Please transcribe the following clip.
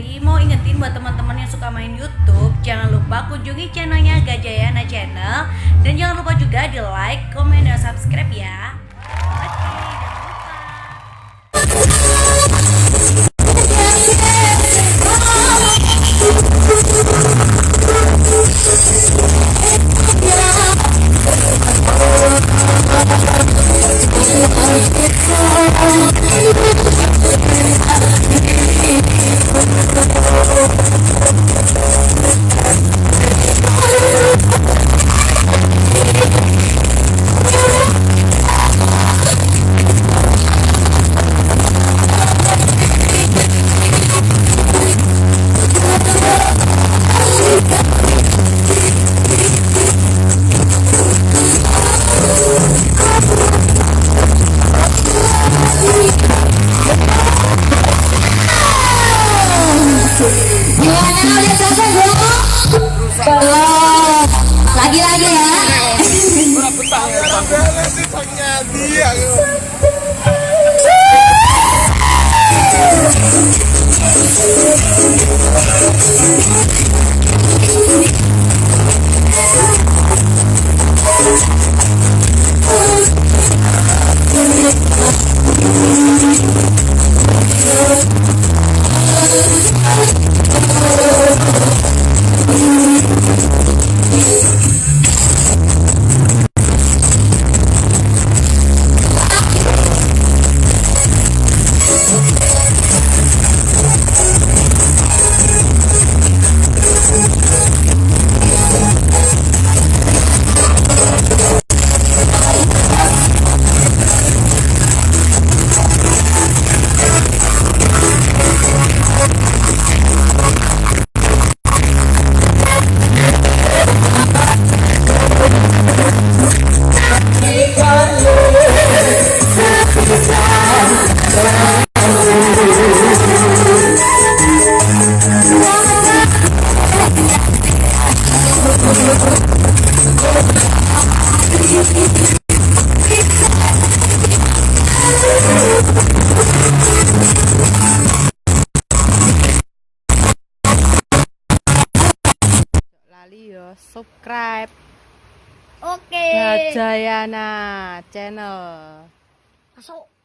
akhiri mau ingetin buat teman-teman yang suka main YouTube, jangan lupa kunjungi channelnya Gajayana Channel dan jangan lupa juga di like, komen, dan subscribe ya. Lagi-lagi ya. Lali yo subscribe Oke. Gajayana Channel. Masuk.